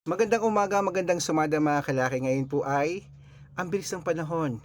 Magandang umaga, magandang sumada mga kalaki. Ngayon po ay ang bilis ng panahon.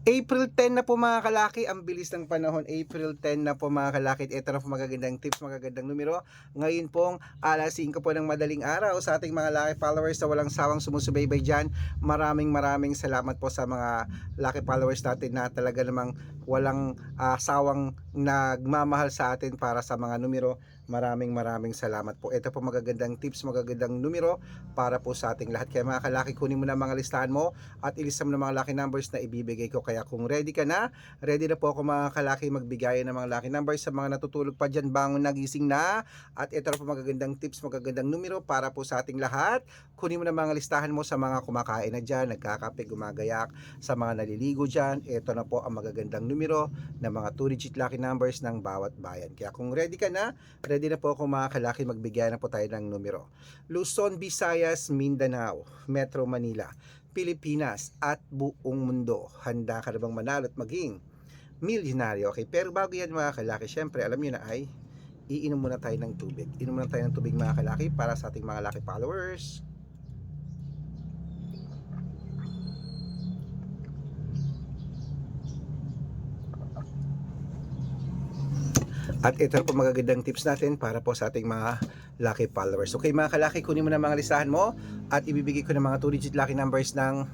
April 10 na po mga kalaki, ang bilis ng panahon. April 10 na po mga kalaki. Ito na po magagandang tips, magagandang numero. Ngayon pong alas 5 po ng madaling araw sa ating mga Lucky followers na walang sawang sumusubaybay dyan. Maraming salamat po sa mga Lucky followers natin na talaga namang walang sawang nagmamahal sa atin para sa mga numero. Maraming salamat po. Ito po magagandang tips, magagandang numero para po sa ating lahat. Kaya mga kalaki, kunin mo na mga listahan mo at ilista mo ng mga lucky numbers na ibibigay ko. Kaya kung ready ka na, ready na po ako mga kalaki magbigay ng mga lucky numbers sa mga natutulog pa dyan, bangon nagising na. At ito na po magagandang tips, magagandang numero para po sa ating lahat. Kunin mo na mga listahan mo sa mga kumakain na dyan, nagkakape, gumagayak, sa mga naliligo dyan. Ito na po ang magagandang numero ng mga 2-digit lucky numbers ng bawat bayan. Kaya kung ready ka na, ready na po ako mga kalaki magbigay na po tayo ng numero. Luzon, Visayas, Mindanao, Metro Manila, Pilipinas at buong mundo. Handa ka na bang manalo at maging milyonaryo? Okay, pero bago yan mga kalaki, syempre alam nyo na ay iinom muna tayo ng tubig. Inom muna tayo ng tubig mga kalaki para sa ating mga lucky followers. At ito po magagandang tips natin para po sa ating mga lucky followers. Okay mga kalaki, kunin mo na mga listahan mo at ibibigay ko ng mga 2-digit lucky numbers ng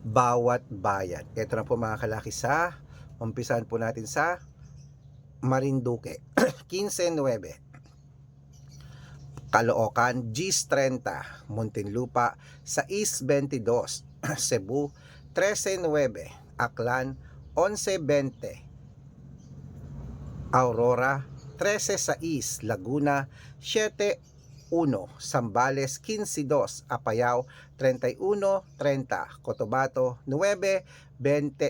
bawat bayan. Ito na po mga kalaki, sa umpisahan po natin sa Marinduque 15-9, Caloocan Gis 30, Muntinlupa 6-22, Cebu 13-9, Aklan 11-20, Aurora 13-6, Laguna 7-1, Zambales 15-2, Apayao 31-30, Cotabato 9-21,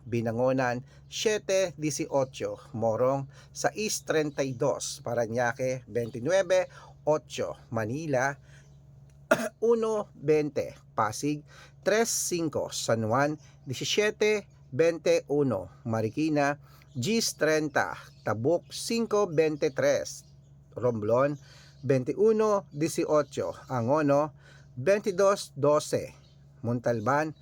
Binangonan 7-18, Morong 6-32, Parañaque 29-8, Manila 1-20, Pasig 3-5, San Juan 17-21, Marikina Gis 30, Tabuk 5-23, Romblon 21-18, Angono 22-12, Montalban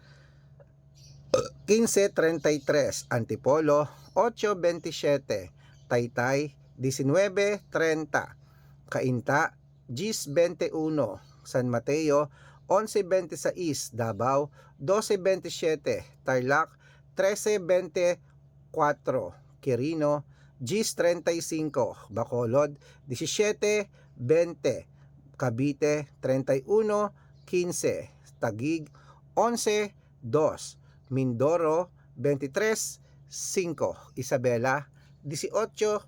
15-33, Antipolo 8-27, Taytay 19-30, Cainta Gis 21, San Mateo 11-26, Davao 12-27, Tarlac 13-24, Quirino Gis 35, Bacolod 17-20, Cavite 31-15, Taguig 11-2, Mindoro 23-5, Isabela 18-21,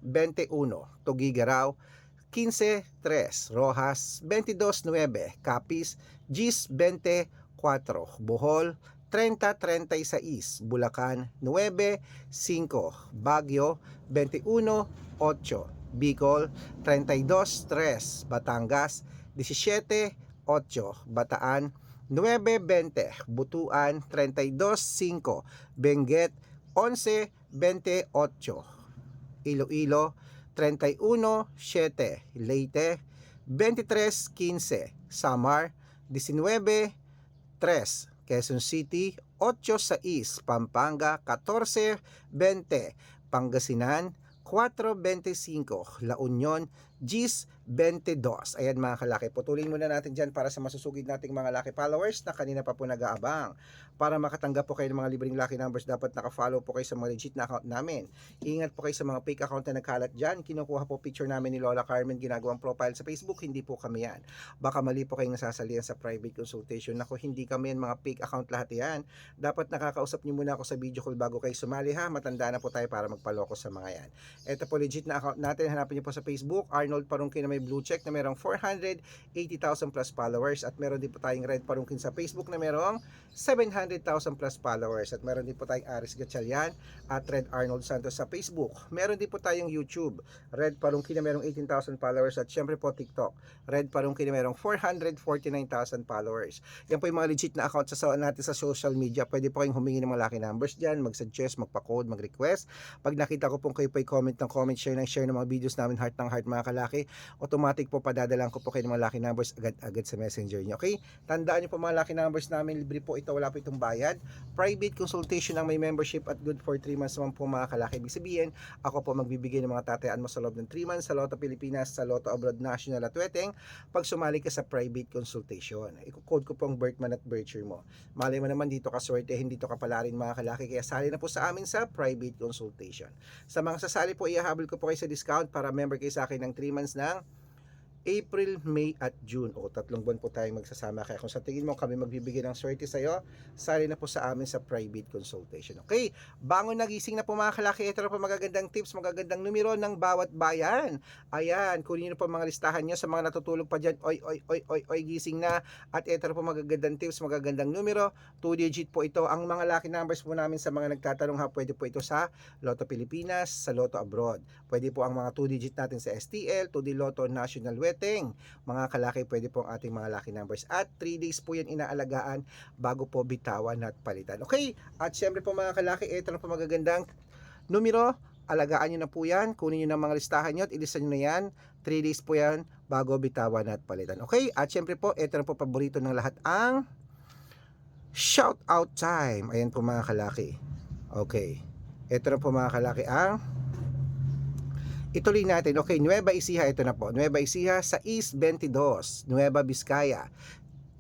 Tuguegarao 15-3, Rojas 22-9, Capiz Gis 24, Bohol 30-36, Bulacan 9-5, Baguio 21-8, Bicol 32-3, Batangas 17-8, Bataan 9-20, Butuan 32-5, Benguet 11-28, Iloilo 31-7, Leyte 23-15, Samar 19-3, Quezon City 8-6, Pampanga 14-20, Pangasinan 4-25, La Union Gis 22. Ayan mga kalaki, putulin muna natin dyan para sa masusugid nating mga lucky followers na kanina pa po nag-aabang. Para makatanggap po kayo ng mga libreng lucky numbers, dapat naka-follow po kayo sa mga legit na account namin. Ingat po kayo sa mga fake account na nagkalat dyan. Kinukuha po picture namin ni Lola Carmen, ginagawang profile sa Facebook. Hindi po kami yan. Baka mali po kayong nasasalihan sa private consultation. Naku, hindi kami yan, mga fake account lahat yan. Dapat nakakausap nyo muna ako sa video call bago kayo sumali ha. Matanda na po tayo para magpaloko sa mga yan. Ito po legit na account natin. Hanapin nyo po sa Facebook, Arnold Parungkin na may blue check na merong 480,000 plus followers, at meron din po tayong Red Parungkin sa Facebook na merong 700,000 plus followers, at meron din po tayong Aris Gatchalian at Red Arnold Santos sa Facebook. Meron din po tayong YouTube, Red Parungkin na merong 18,000 followers, at syempre po TikTok, Red Parungkin na merong 449,000 followers. Yan po yung mga legit na account sa natin sa social media. Pwede po kayong humingi ng mga lucky numbers dyan, mag-suggest, magpa-code, mag-request. Pag nakita ko pong kayo po comment ng comment, share ng mga videos namin, heart ng heart mga kalaki, kalaki, automatic po padadalan ko po kayo ng mga lucky numbers agad-agad sa messenger nyo. Okay? Tandaan nyo po mga lucky numbers namin, libre po ito, wala po itong bayad. Private consultation ang may membership at good for 3 months naman po mga kalaki. Ibig sabihin, ako po magbibigay ng mga tatayaan mo sa loob ng 3 months sa Lotto Pilipinas, sa Lotto Abroad National at Weteng pag sumali ka sa private consultation. Iko-code ko po ang birth month at birth year mo. Malay mo naman dito ka swerte, hindi to kapala rin mga kalaki, kaya sali na po sa amin sa private consultation. Sa mga sasali po, ihahabol ko po kayo sa discount para member kayo sa akin ng 3 months ng April, May at June. O 3 buwan po tayong magsasama. Kaya kung sa tingin mo kami magbibigay ng swerte sa'yo, sali na po sa amin sa private consultation. Okay? Bangon nagising na po mga kalaki. Ito na po magagandang tips, magagandang numero ng bawat bayan. Ayan, kunin nyo po mga listahan nyo sa mga natutulog pa dyan. Oy, gising na. At ito na po magagandang tips, magagandang numero. 2-digit po ito. Ang mga lucky numbers po namin sa mga nagtatanong ha, pwede po ito sa Lotto Pilipinas, sa Lotto Abroad. Pwede po ang mga 2-digit natin sa STL, 2D Lotto National Weteng. Mga kalaki, pwede po ang ating mga lucky numbers. At 3 days po yan inaalagaan bago po bitawan at palitan. Okay? At syempre po mga kalaki, ito na po magagandang numero. Alagaan nyo na po yan. Kunin nyo ng mga listahan nyo at ilista nyo na yan. 3 days po yan bago bitawan at palitan. Okay? At syempre po, ito na po paborito ng lahat ang shout out time. Ayan po mga kalaki. Okay. Ito na po mga kalaki ang ituloy natin. Okay, Nueva Ecija, ito na po. Nueva Ecija, 6-22. Nueva Vizcaya,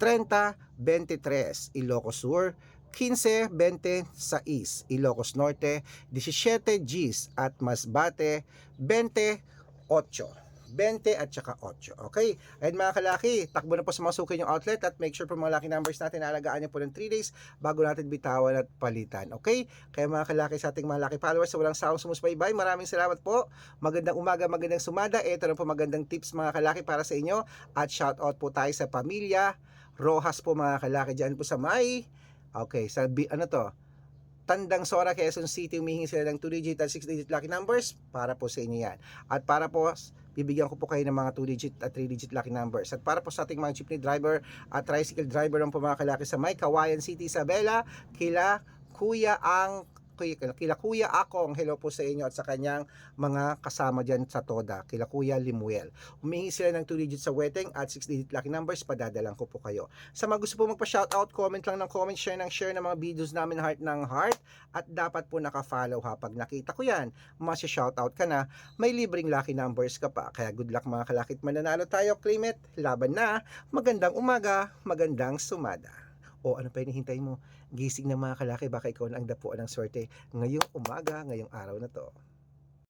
30-23. Ilocos Sur, 15-26. Ilocos Norte, 17 Gs. At Masbate, 28. 20 at saka 8. Okay? Ayun mga kalaki, takbo na po sa mga suki yung outlet at make sure po mga lucky numbers natin alagaan niyo po ng 3 days bago natin bitawan at palitan. Okay? Kaya mga kalaki sa ating mga lucky followers, sa walang sawang sumusubaybay, maraming salamat po. Magandang umaga, magandang sumada. Ito na po magandang tips mga kalaki para sa inyo at shout out po tayo sa pamilya Rojas po mga kalaki dyan po sa may Tandang Sora, Quezon City. Humihingi sila ng 2-digit at 6-digit lucky numbers para po sa inyo yan. At para po, bibigyan ko po kayo ng mga 2-digit at 3-digit lucky numbers. At para po sa ating mga jeepney driver at tricycle driver ng mga kalaki sa may Kawayan City, Isabela, kila Kuya Akong, hello po sa inyo at sa kanyang mga kasama dyan sa Toda, kila Kuya Limuel. Humingi sila ng 2-digit sa Weteng at 6-digit lucky numbers, padadalang ko po kayo. Sa mga gusto po magpa-shoutout, comment lang ng comment, share ng mga videos namin heart ng heart at dapat po naka-follow ha. Pag nakita ko yan, masya-shoutout ka na, may libreng lucky numbers ka pa. Kaya good luck mga kalakit, mananalo tayo, claim it, laban na, magandang umaga, magandang sumada. O ano pa hinihintay mo? Gising na mga kalaki, baka ikaw na ang dapuan ng swerte ngayong umaga, ngayong araw na to.